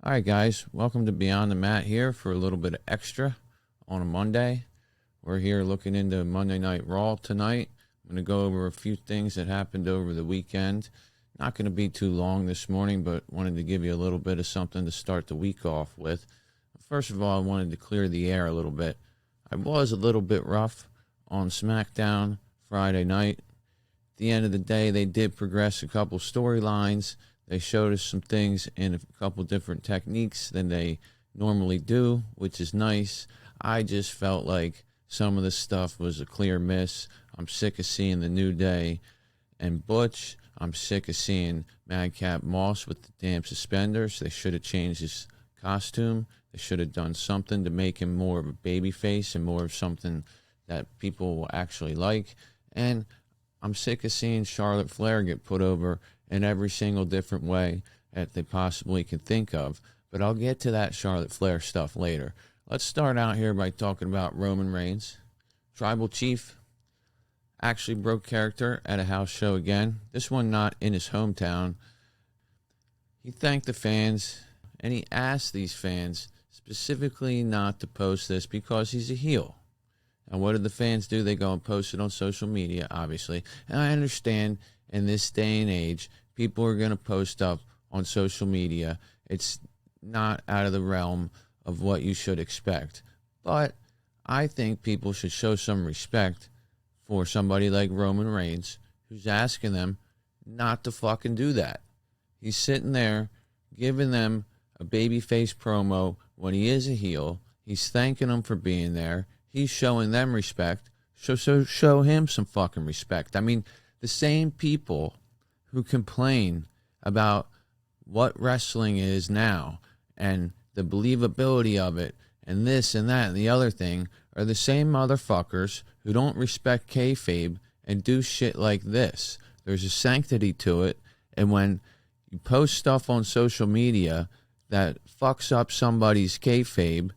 All right, guys, welcome to Beyond the Mat here for a little bit of extra on a Monday. We're here looking into Monday Night Raw tonight. I'm going to go over a few things that happened over the weekend. Not going to be too long this morning, but wanted to give you a little bit of something to start the week off with. First of all, I wanted to clear the air a little bit. I was a little bit rough on SmackDown Friday night. At the end of the day, they did progress a couple storylines. They showed us some things in a couple different techniques than they normally do, which is nice. I just felt like some of the stuff was a clear miss. I'm sick of seeing the New Day and Butch. I'm sick of seeing Madcap Moss with the damn suspenders. They should have changed his costume. They should have done something to make him more of a babyface and more of something that people will actually like. And I'm sick of seeing Charlotte Flair get put over in every single different way that they possibly can think of. But I'll get to that Charlotte Flair stuff later. Let's start out here by talking about Roman Reigns. Tribal Chief actually broke character at a house show again. This one not in his hometown. He thanked the fans, and he asked these fans specifically not to post this because he's a heel. And what did the fans do? They go and post it on social media, obviously. And I understand in this day and age, people are going to post up on social media. It's not out of the realm of what you should expect. But I think people should show some respect for somebody like Roman Reigns, who's asking them not to fucking do that. He's sitting there giving them a babyface promo when he is a heel. He's thanking them for being there. He's showing them respect. So show him some fucking respect. I mean, the same people who complain about what wrestling is now and the believability of it and this and that and the other thing are the same motherfuckers who don't respect kayfabe and do shit like this. There's a sanctity to it, and when you post stuff on social media that fucks up somebody's kayfabe,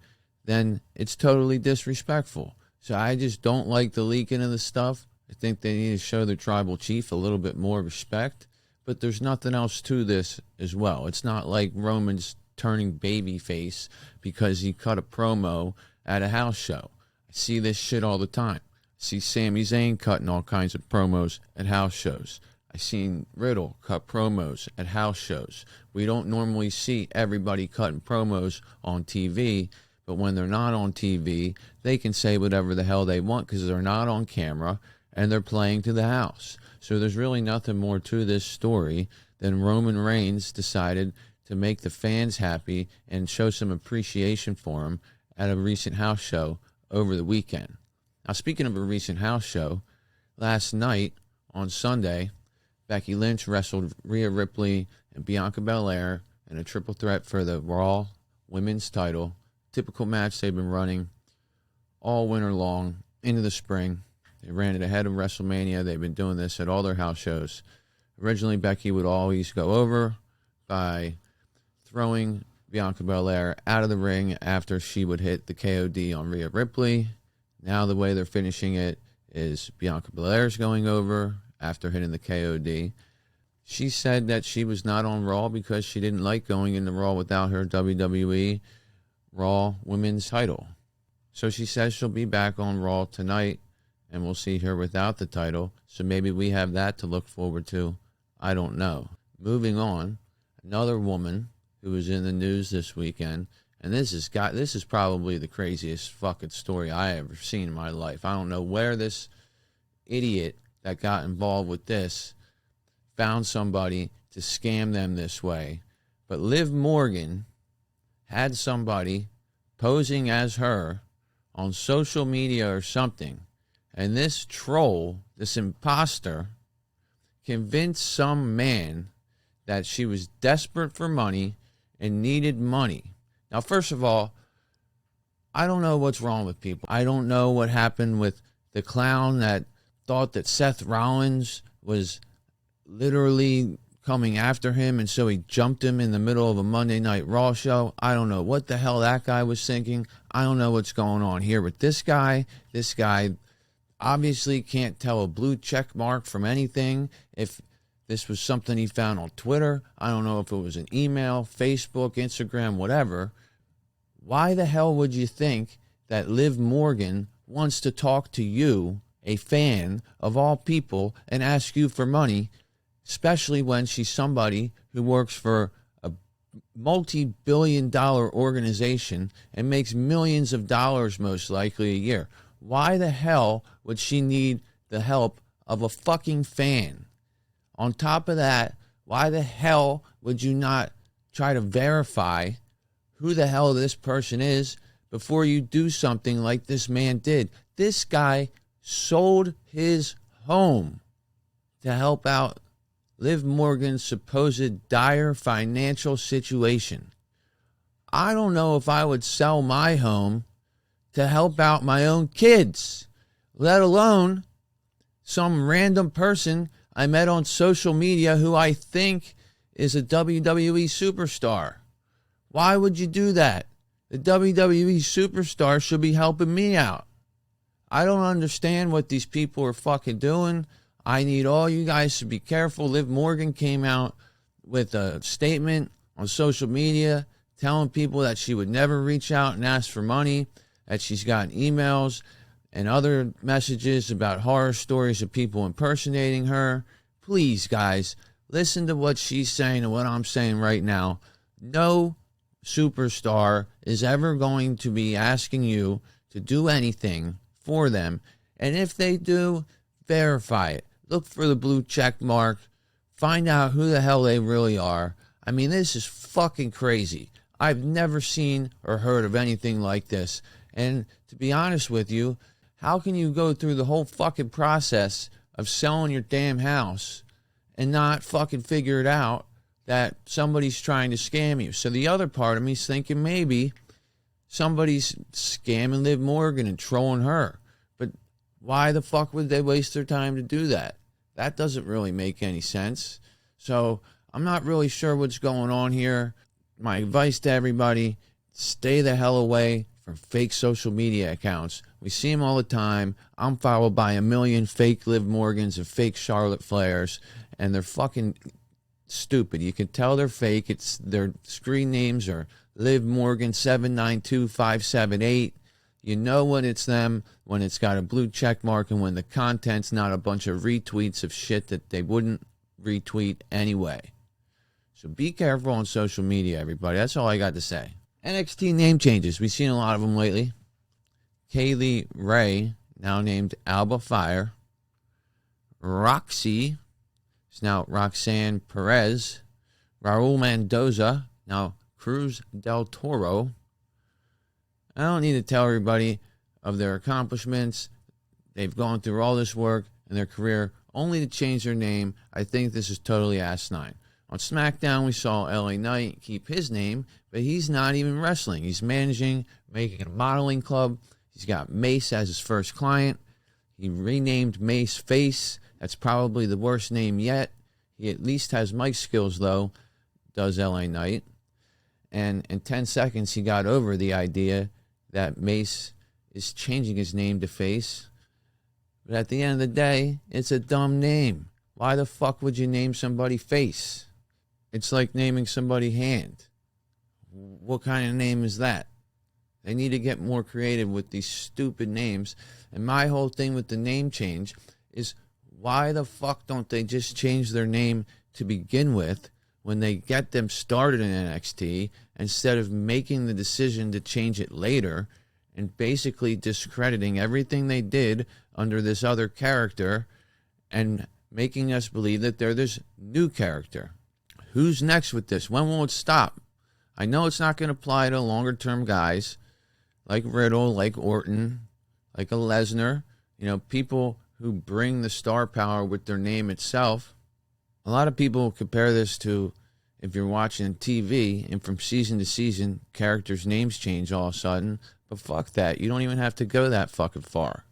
then it's totally disrespectful. So I just don't like the leaking of the stuff. I think they need to show the Tribal Chief a little bit more respect, but there's nothing else to this as well. It's not like Roman's turning babyface because he cut a promo at a house show. I see this shit all the time. I see Sami Zayn cutting all kinds of promos at house shows. I seen Riddle cut promos at house shows. We don't normally see everybody cutting promos on TV, but when they're not on TV, they can say whatever the hell they want because they're not on camera and they're playing to the house. So there's really nothing more to this story than Roman Reigns decided to make the fans happy and show some appreciation for him at a recent house show over the weekend. Now, speaking of a recent house show, last night on Sunday, Becky Lynch wrestled Rhea Ripley and Bianca Belair in a triple threat for the Raw Women's title. Typical match they've been running all winter long into the spring. They ran it ahead of WrestleMania. They've been doing this at all their house shows. Originally, Becky would always go over by throwing Bianca Belair out of the ring after she would hit the KOD on Rhea Ripley. Now the way they're finishing it is Bianca Belair's going over after hitting the KOD. She said that she was not on Raw because she didn't like going into Raw without her WWE Raw Women's title. So she says she'll be back on Raw tonight, and we'll see her without the title. So maybe we have that to look forward to. I don't know. Moving on, another woman who was in the news this weekend, and this is probably the craziest fucking story I ever seen in my life. I don't know where this idiot that got involved with this found somebody to scam them this way. But Liv Morgan had somebody posing as her on social media or something, and this troll, this imposter, convinced some man that she was desperate for money and needed money. Now, first of all, I don't know what's wrong with people. I don't know what happened with the clown that thought that Seth Rollins was literally coming after him, and so he jumped him in the middle of a Monday Night Raw show. I don't know what the hell that guy was thinking. I don't know what's going on here with this guy. This guy obviously can't tell a blue check mark from anything. If this was something he found on Twitter. I don't know if it was an email, Facebook, Instagram, whatever. Why the hell would you think that Liv Morgan wants to talk to you, a fan of all people, and ask you for money, especially when she's somebody who works for a multi-billion-dollar organization and makes millions of dollars most likely a year? Why the hell would she need the help of a fucking fan? On top of that, why the hell would you not try to verify who the hell this person is before you do something like this man did? This guy sold his home to help out Liv Morgan's supposed dire financial situation. I don't know if I would sell my home to help out my own kids, let alone some random person I met on social media who I think is a WWE superstar. Why would you do that? The WWE superstar should be helping me out. I don't understand what these people are fucking doing. I need all you guys to be careful. Liv Morgan came out with a statement on social media telling people that she would never reach out and ask for money, that she's gotten emails and other messages about horror stories of people impersonating her. Please, guys, listen to what she's saying and what I'm saying right now. No superstar is ever going to be asking you to do anything for them. And if they do, verify it. Look for the blue check mark. Find out who the hell they really are. I mean, this is fucking crazy. I've never seen or heard of anything like this. And to be honest with you, how can you go through the whole fucking process of selling your damn house and not fucking figure it out that somebody's trying to scam you? So the other part of me is thinking maybe somebody's scamming Liv Morgan and trolling her. But why the fuck would they waste their time to do that? That doesn't really make any sense. So I'm not really sure what's going on here. My advice to everybody, stay the hell away from fake social media accounts. We see them all the time. I'm followed by a million fake Liv Morgans and fake Charlotte Flairs, and they're fucking stupid. You can tell they're fake. It's their screen names are Liv Morgan 792578. You know when it's them, when it's got a blue check mark, and when the content's not a bunch of retweets of shit that they wouldn't retweet anyway. So be careful on social media, everybody. That's all I got to say. NXT name changes. We've seen a lot of them lately. Kaylee Ray, now named Alba Fire. Roxy is now Roxanne Perez. Raul Mendoza, now Cruz del Toro. I don't need to tell everybody of their accomplishments. They've gone through all this work in their career only to change their name. I think this is totally asinine. On SmackDown, we saw LA Knight keep his name, but he's not even wrestling. He's managing, making a modeling club. He's got Mace as his first client. He renamed Mace Face. That's probably the worst name yet. He at least has mic skills, though, does LA Knight. And in 10 seconds, he got over the idea that Mace is changing his name to Face. But at the end of the day, it's a dumb name. Why the fuck would you name somebody Face? It's like naming somebody Hand. What kind of name is that? They need to get more creative with these stupid names. And my whole thing with the name change is, why the fuck don't they just change their name to begin with when they get them started in NXT, instead of making the decision to change it later and basically discrediting everything they did under this other character and making us believe that they're this new character? Who's next with this? When will it stop? I know it's not going to apply to longer-term guys like Riddle, like Orton, like a Lesnar, people who bring the star power with their name itself. A lot of people compare this to if you're watching TV and from season to season, characters' names change all of a sudden. But fuck that. You don't even have to go that fucking far.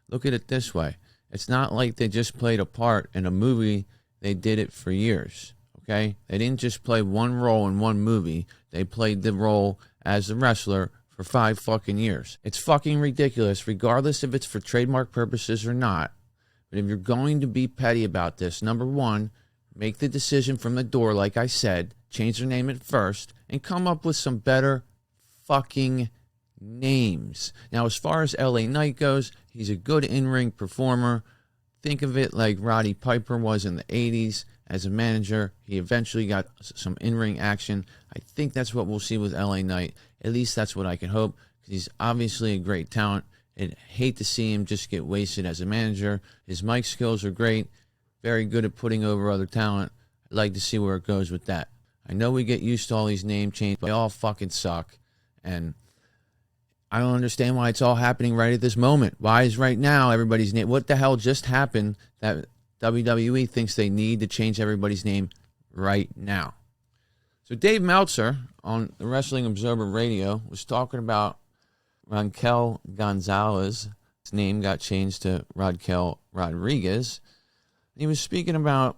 Look at it this way. It's not like they just played a part in a movie. They did it for years. Okay? They didn't just play one role in one movie. They played the role as a wrestler for 5 fucking years. It's fucking ridiculous, regardless if it's for trademark purposes or not. But if you're going to be petty about this, number one, make the decision from the door, like I said, change their name at first, and come up with some better fucking names. Now, as far as LA Knight goes, he's a good in-ring performer. Think of it like Roddy Piper was in the 80s. As a manager, he eventually got some in-ring action. I think that's what we'll see with LA Knight. At least that's what I can hope, because he's obviously a great talent. I'd hate to see him just get wasted as a manager. His mic skills are great. Very good at putting over other talent. I'd like to see where it goes with that. I know we get used to all these name changes, but they all fucking suck. And I don't understand why it's all happening right at this moment. Why is right now everybody's name? What the hell just happened that WWE thinks they need to change everybody's name right now? So Dave Meltzer on the Wrestling Observer Radio was talking about Raquel Gonzalez. His name got changed to Raquel Rodriguez. He was speaking about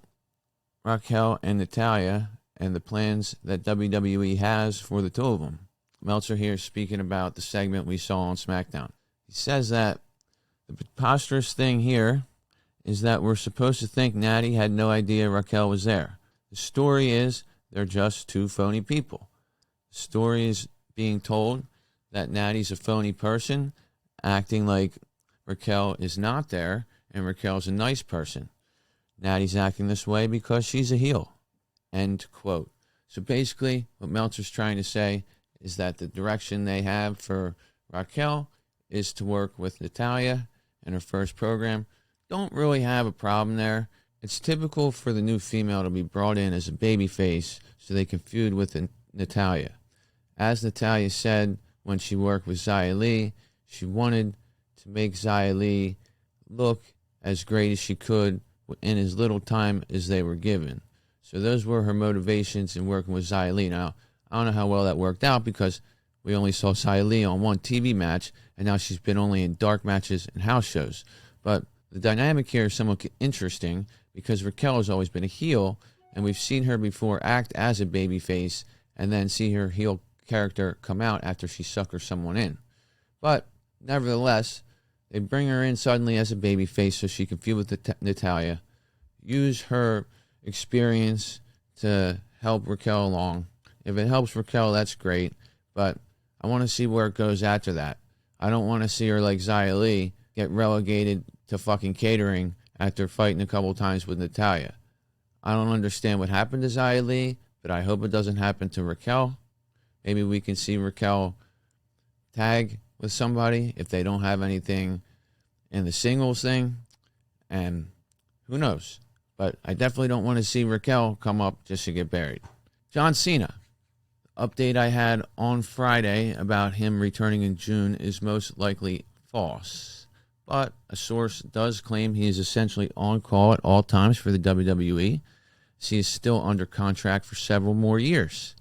Raquel and Natalya and the plans that WWE has for the two of them. Meltzer here speaking about the segment we saw on SmackDown. He says that the preposterous thing here is that we're supposed to think Natty had no idea Raquel was there. The story is they're just two phony people. The story is being told that Natty's a phony person, acting like Raquel is not there, and Raquel's a nice person. Natty's acting this way because she's a heel. End quote. So basically, what Meltzer's trying to say is that the direction they have for Raquel is to work with Natalya in her first program. Don't really have a problem there. It's typical for the new female to be brought in as a babyface so they can feud with Natalya. As Natalya said when she worked with Xia Li, she wanted to make Xia Li look as great as she could in as little time as they were given. So those were her motivations in working with Xia Li. Now, I don't know how well that worked out because we only saw Xia Li on one TV match, and now she's been only in dark matches and house shows. But the dynamic here is somewhat interesting because Raquel has always been a heel, and we've seen her before act as a babyface and then see her heel character come out after she suckers someone in. But nevertheless, they bring her in suddenly as a babyface so she can feud with Natalya, use her experience to help Raquel along. If it helps Raquel, that's great, but I want to see where it goes after that. I don't want to see her like Xia Li get relegated to fucking catering after fighting a couple times with Natalya. I don't understand what happened to Xia Li, but I hope it doesn't happen to Raquel. Maybe we can see Raquel tag with somebody if they don't have anything in the singles thing, and who knows. But I definitely don't want to see Raquel come up just to get buried. John Cena. The update I had on Friday about him returning in June is most likely false. But a source does claim he is essentially on call at all times for the WWE. He is still under contract for several more years.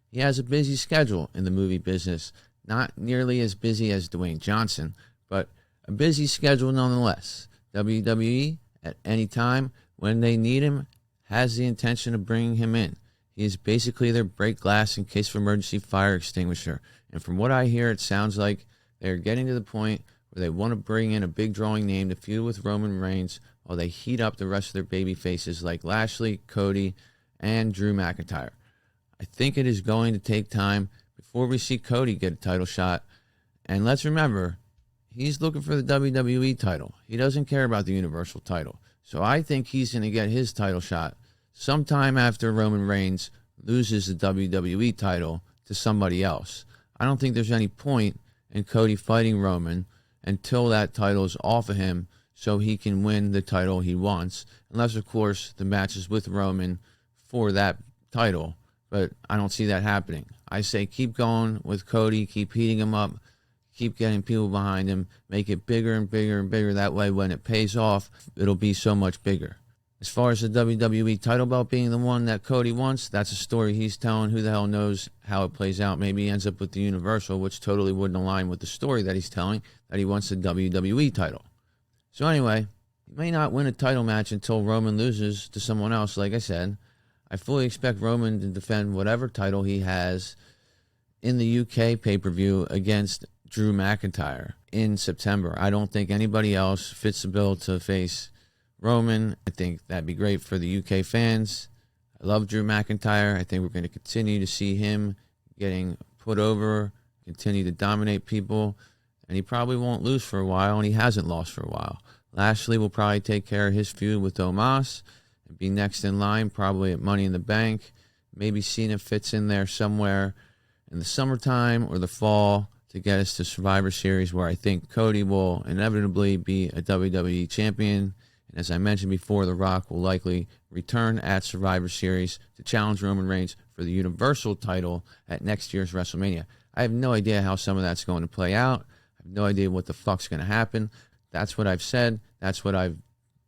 He has a busy schedule in the movie business, not nearly as busy as Dwayne Johnson, but a busy schedule nonetheless. WWE, at any time when they need him, has the intention of bringing him in. He is basically their break glass in case of emergency fire extinguisher. And from what I hear, it sounds like they're getting to the point where they want to bring in a big drawing name to feud with Roman Reigns while they heat up the rest of their baby faces like Lashley, Cody, and Drew McIntyre. I think it is going to take time before we see Cody get a title shot. And let's remember, he's looking for the WWE title. He doesn't care about the Universal title. So I think he's going to get his title shot sometime after Roman Reigns loses the WWE title to somebody else. I don't think there's any point in Cody fighting Roman until that title is off of him so he can win the title he wants. Unless, of course, the match is with Roman for that title. But I don't see that happening. I say keep going with Cody, keep heating him up, keep getting people behind him, make it bigger and bigger and bigger. That way, when it pays off, it'll be so much bigger. As far as the WWE title belt being the one that Cody wants, that's a story he's telling. Who the hell knows how it plays out? Maybe he ends up with the Universal, which totally wouldn't align with the story that he's telling, that he wants the WWE title. So anyway, he may not win a title match until Roman loses to someone else, like I said. I fully expect Roman to defend whatever title he has in the UK pay-per-view against Drew McIntyre in September. I don't think anybody else fits the bill to face Roman. I think that'd be great for the UK fans. I love Drew McIntyre. I think we're going to continue to see him getting put over, continue to dominate people, and he probably won't lose for a while, and he hasn't lost for a while. Lashley will probably take care of his feud with Omos and be next in line, probably at Money in the Bank. Maybe Cena fits in there somewhere in the summertime or the fall to get us to Survivor Series, where I think Cody will inevitably be a WWE champion. And as I mentioned before, The Rock will likely return at Survivor Series to challenge Roman Reigns for the Universal title at next year's WrestleMania. I have no idea how some of that's going to play out. I have no idea what the fuck's going to happen. That's what I've said. That's what I've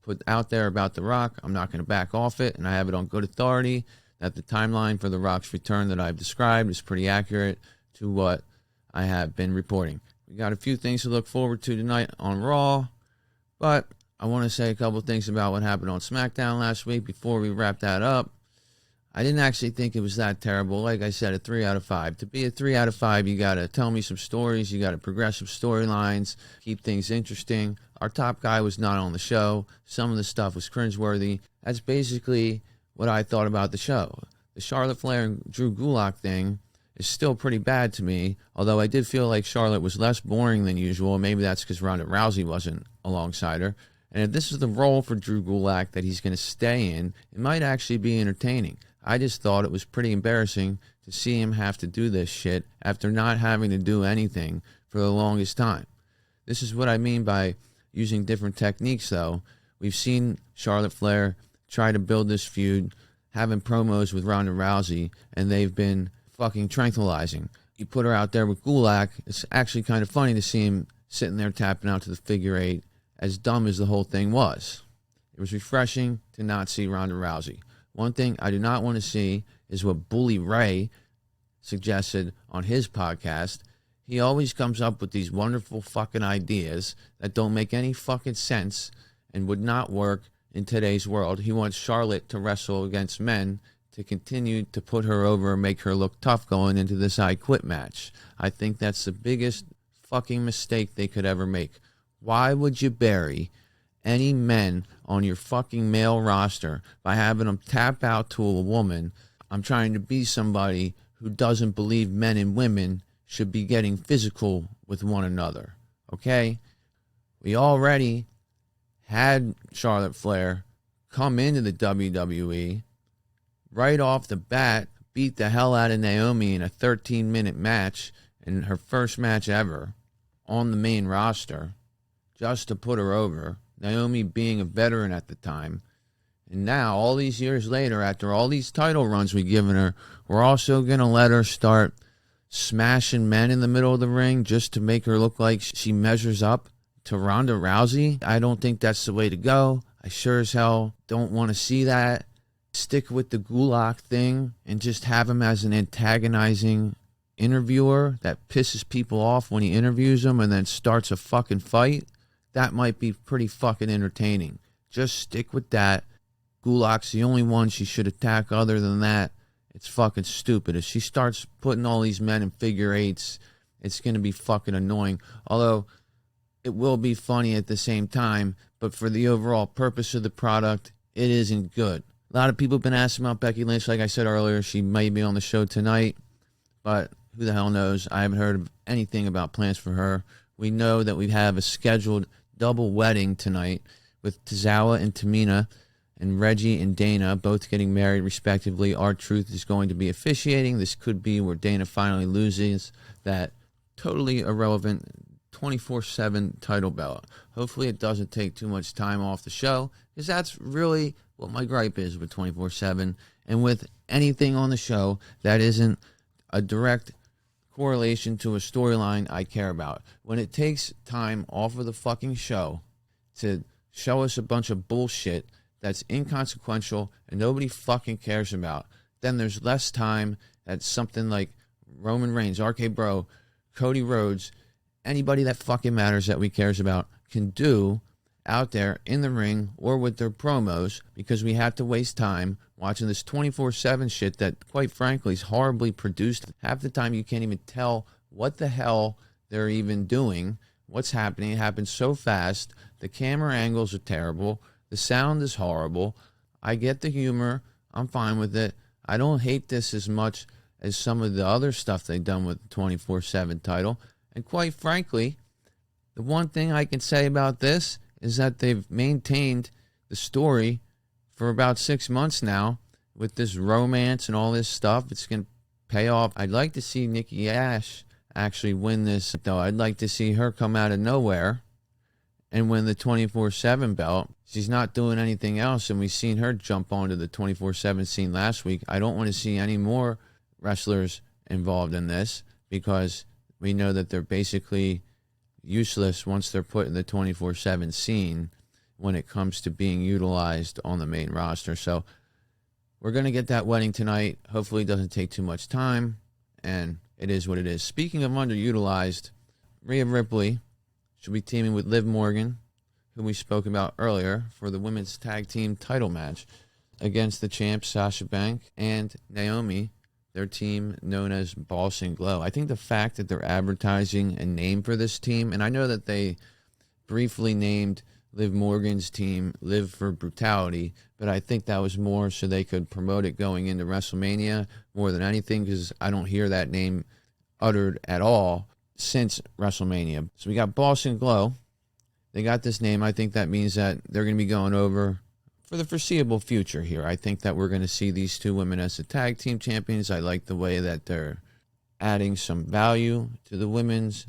put out there about The Rock. I'm not going to back off it, and I have it on good authority that the timeline for The Rock's return that I've described is pretty accurate to what I have been reporting. We got a few things to look forward to tonight on Raw, but I want to say a couple things about what happened on SmackDown last week before we wrap that up. I didn't actually think it was that terrible. Like I said, a 3 out of 5. To be a 3 out of 5, you got to tell me some stories. You got to progress some storylines, keep things interesting. Our top guy was not on the show. Some of the stuff was cringeworthy. That's basically what I thought about the show. The Charlotte Flair and Drew Gulak thing is still pretty bad to me, although I did feel like Charlotte was less boring than usual. Maybe that's because Ronda Rousey wasn't alongside her. And if this is the role for Drew Gulak that he's going to stay in, it might actually be entertaining. I just thought it was pretty embarrassing to see him have to do this shit after not having to do anything for the longest time. This is what I mean by using different techniques, though. We've seen Charlotte Flair try to build this feud, having promos with Ronda Rousey, and they've been fucking tranquilizing. You put her out there with Gulak, it's actually kind of funny to see him sitting there tapping out to the figure 8, as dumb as the whole thing was. It was refreshing to not see Ronda Rousey. One thing I do not want to see is what Bully Ray suggested on his podcast. He always comes up with these wonderful fucking ideas that don't make any fucking sense and would not work in today's world. He wants Charlotte to wrestle against men to continue to put her over and make her look tough going into this I Quit match. I think that's the biggest fucking mistake they could ever make. Why would you bury any men on your fucking male roster by having them tap out to a woman? I'm trying to be somebody who doesn't believe men and women should be getting physical with one another, okay? We already had Charlotte Flair come into the WWE right off the bat, beat the hell out of Naomi in a 13-minute match in her first match ever on the main roster just to put her over. Naomi being a veteran at the time. And now, all these years later, after all these title runs we've given her, we're also going to let her start smashing men in the middle of the ring just to make her look like she measures up to Ronda Rousey. I don't think that's the way to go. I sure as hell don't want to see that. Stick with the Gulak thing and just have him as an antagonizing interviewer that pisses people off when he interviews them and then starts a fucking fight. That might be pretty fucking entertaining. Just stick with that. Gulak's the only one she should attack. Other than that, it's fucking stupid. If she starts putting all these men in figure 8s, it's going to be fucking annoying. Although, it will be funny at the same time, but for the overall purpose of the product, it isn't good. A lot of people have been asking about Becky Lynch. Like I said earlier, she may be on the show tonight, but who the hell knows? I haven't heard of anything about plans for her. We know that we have a scheduled double wedding tonight with Tozawa and Tamina and Reggie and Dana both getting married respectively. R-Truth is going to be officiating. This could be where Dana finally loses that totally irrelevant 24/7 title belt. Hopefully it doesn't take too much time off the show, because that's really what my gripe is with 24/7 and with anything on the show that isn't a direct correlation to a storyline I care about. When it takes time off of the fucking show to show us a bunch of bullshit that's inconsequential and nobody fucking cares about, then there's less time that something like Roman Reigns, RK Bro, Cody Rhodes, anybody that fucking matters that we cares about can do out there in the ring or with their promos, because we have to waste time watching this 24/7 shit that, quite frankly, is horribly produced. Half the time you can't even tell what the hell they're even doing, what's happening. It happens so fast. The camera angles are terrible. The sound is horrible. I get the humor. I'm fine with it. I don't hate this as much as some of the other stuff they've done with the 24/7 title. And quite frankly, the one thing I can say about this is that they've maintained the story for about 6 months now with this romance and all this stuff. It's going to pay off. I'd like to see Nikki Ash actually win this, though. I'd like to see her come out of nowhere and win the 24/7 belt. She's not doing anything else, and we've seen her jump onto the 24/7 scene last week. I don't want to see any more wrestlers involved in this because we know that they're basically useless once they're put in the 24/7 scene when it comes to being utilized on the main roster. So we're going to get that wedding tonight. Hopefully it doesn't take too much time, and it is what it is. Speaking of underutilized, Rhea Ripley should be teaming with Liv Morgan, who we spoke about earlier, for the women's tag team title match against the champs Sasha Banks and Naomi, their team known as Boss and Glow. I think the fact that they're advertising a name for this team, and I know that they briefly named Liv Morgan's team Live for Brutality, but I think that was more so they could promote it going into WrestleMania more than anything, because I don't hear that name uttered at all since WrestleMania. So we got Boss and Glow. They got this name. I think that means that they're going to be going over for the foreseeable future here. I think that we're going to see these two women as the tag team champions. I like the way that they're adding some value to the women's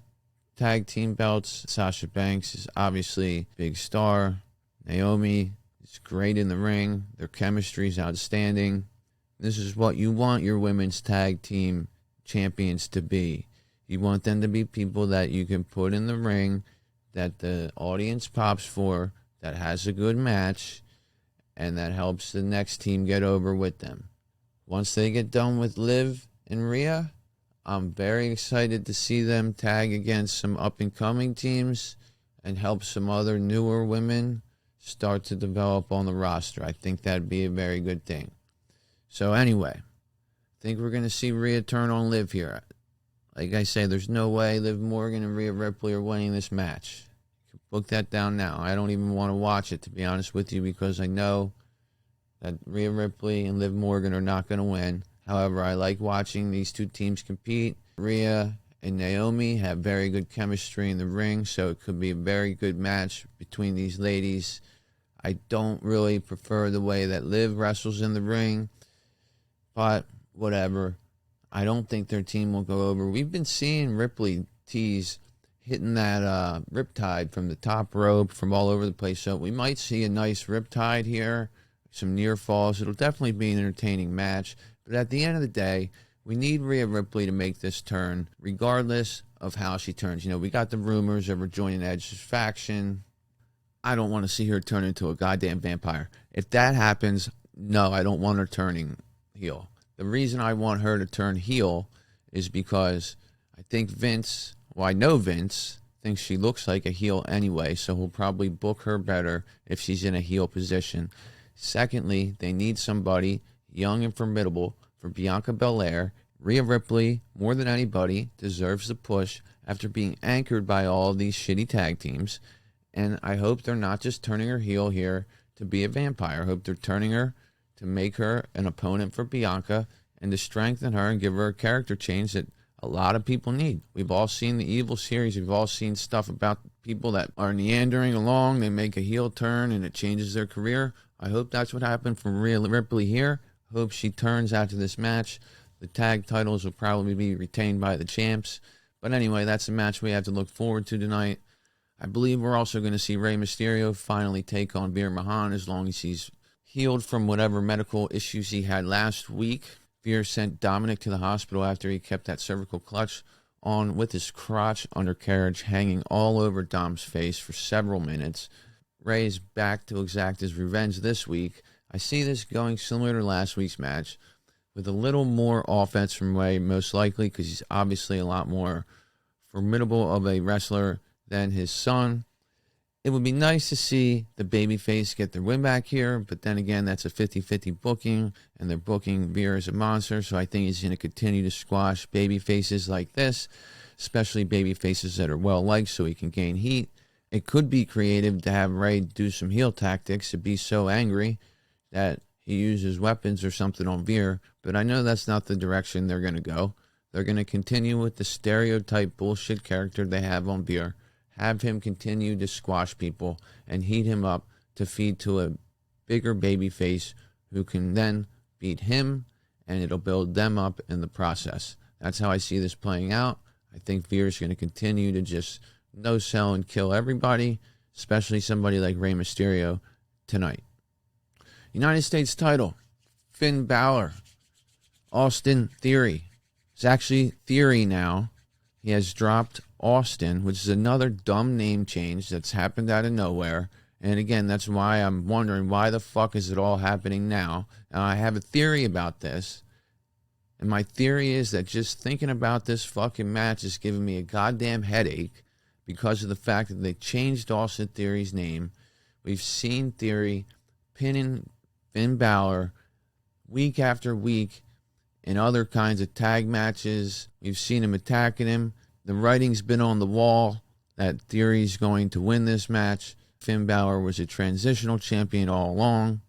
tag team belts. Sasha Banks is obviously a big star. Naomi is great in the ring. Their chemistry is outstanding. This is what you want your women's tag team champions to be. You want them to be people that you can put in the ring, that the audience pops for, that has a good match, and that helps the next team get over with them. Once they get done with Liv and Rhea, I'm very excited to see them tag against some up-and-coming teams and help some other newer women start to develop on the roster. I think that'd be a very good thing. So anyway, I think we're going to see Rhea turn on Liv here. Like I say, there's no way Liv Morgan and Rhea Ripley are winning this match. Book that down now. I don't even want to watch it, to be honest with you, because I know that Rhea Ripley and Liv Morgan are not going to win. However, I like watching these two teams compete. Rhea and Naomi have very good chemistry in the ring, so it could be a very good match between these ladies. I don't really prefer the way that Liv wrestles in the ring, but whatever. I don't think their team will go over. We've been seeing Ripley tease hitting that riptide from the top rope from all over the place, so we might see a nice riptide here, some near falls. It'll definitely be an entertaining match, but at the end of the day, we need Rhea Ripley to make this turn, regardless of how she turns. You know, we got the rumors of her joining Edge's faction. I don't want to see her turn into a goddamn vampire. If that happens, no, I don't want her turning heel. The reason I want her to turn heel is because I think Vince, well, I know Vince thinks she looks like a heel anyway, so he'll probably book her better if she's in a heel position. Secondly, they need somebody young and formidable for Bianca Belair. Rhea Ripley, more than anybody, deserves the push after being anchored by all of these shitty tag teams. And I hope they're not just turning her heel here to be a vampire. I hope they're turning her to make her an opponent for Bianca and to strengthen her and give her a character change that a lot of people need. We've all seen the Evil series. We've all seen stuff about people that are meandering along. They make a heel turn and it changes their career. I hope that's what happened for Rhea Ripley here. Hope she turns after this match. The tag titles will probably be retained by the champs. But anyway, that's a match we have to look forward to tonight. I believe we're also going to see Rey Mysterio finally take on Veer Mahaan as long as he's healed from whatever medical issues he had last week. Veer sent Dominic to the hospital after he kept that cervical clutch on with his crotch undercarriage hanging all over Dom's face for several minutes. Rey is back to exact his revenge this week. I see this going similar to last week's match with a little more offense from Rey, most likely because he's obviously a lot more formidable of a wrestler than his son. It would be nice to see the babyface get their win back here, but then again, that's a 50-50 booking, and they're booking Veer as a monster, so I think he's going to continue to squash babyfaces like this, especially babyfaces that are well-liked so he can gain heat. It could be creative to have Rey do some heel tactics to be so angry that he uses weapons or something on Veer, but I know that's not the direction they're going to go. They're going to continue with the stereotype bullshit character they have on Veer, have him continue to squash people and heat him up to feed to a bigger baby face who can then beat him, and it'll build them up in the process. That's how I see this playing out. I think Veer's going to continue to just no-sell and kill everybody, especially somebody like Rey Mysterio tonight. United States title, Finn Balor, Austin Theory. It's actually Theory now. He has dropped Austin, which is another dumb name change that's happened out of nowhere. And again, that's why I'm wondering, why the fuck is it all happening now? Now, I have a theory about this. And my theory is that just thinking about this fucking match is giving me a goddamn headache because of the fact that they changed Austin Theory's name. We've seen Theory pinning Finn Balor week after week in other kinds of tag matches. We've seen him attacking him. The writing's been on the wall that Theory's going to win this match. Finn Balor was a transitional champion all along.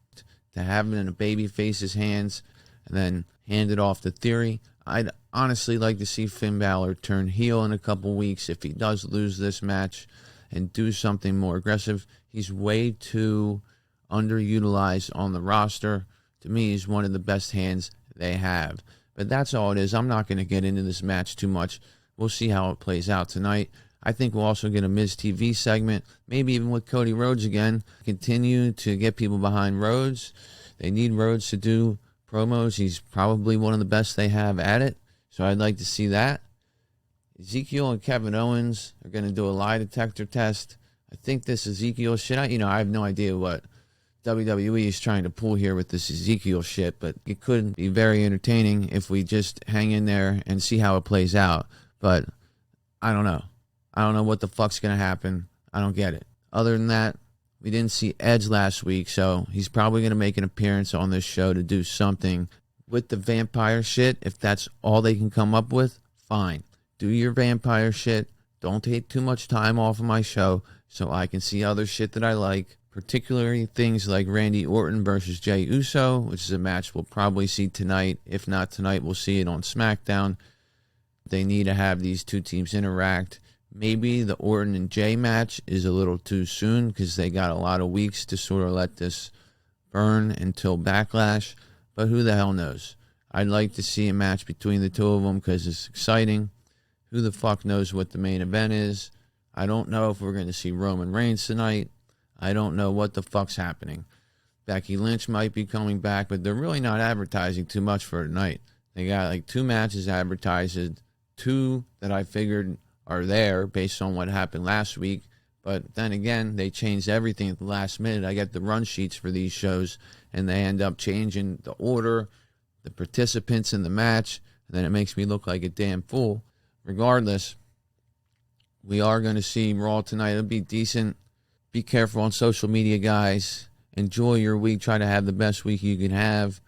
To have him in a babyface's hands and then hand it off to Theory, I'd honestly like to see Finn Balor turn heel in a couple weeks if he does lose this match and do something more aggressive. He's way too underutilized on the roster. To me, he's one of the best hands they have. But that's all it is. I'm not going to get into this match too much. We'll see how it plays out tonight. I think we'll also get a Miz TV segment, maybe even with Cody Rhodes again. Continue to get people behind Rhodes. They need Rhodes to do promos. He's probably one of the best they have at it. So I'd like to see that. Ezekiel and Kevin Owens are going to do a lie detector test. I think this Ezekiel shit, I have no idea what WWE is trying to pull here with this Ezekiel shit, but it could be very entertaining if we just hang in there and see how it plays out. But I don't know. I don't know what the fuck's going to happen. I don't get it. Other than that, we didn't see Edge last week, so he's probably going to make an appearance on this show to do something with the vampire shit. If that's all they can come up with, fine. Do your vampire shit. Don't take too much time off of my show so I can see other shit that I like, particularly things like Randy Orton versus Jey Uso, which is a match we'll probably see tonight. If not tonight, we'll see it on SmackDown. They need to have these two teams interact. Maybe the Orton and Jey match is a little too soon because they got a lot of weeks to sort of let this burn until Backlash. But who the hell knows? I'd like to see a match between the two of them because it's exciting. Who the fuck knows what the main event is? I don't know if we're going to see Roman Reigns tonight. I don't know what the fuck's happening. Becky Lynch might be coming back, but they're really not advertising too much for tonight. They got like 2 matches advertised, 2 that I figured are there based on what happened last week. But then again, they changed everything at the last minute. I get the run sheets for these shows, and they end up changing the order, the participants in the match, and then it makes me look like a damn fool. Regardless, we are going to see Raw tonight. It'll be decent. Be careful on social media, guys. Enjoy your week. Try to have the best week you can have.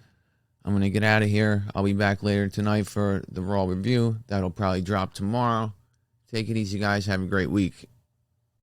I'm going to get out of here. I'll be back later tonight for the Raw review. That'll probably drop tomorrow. Take it easy, guys. Have a great week.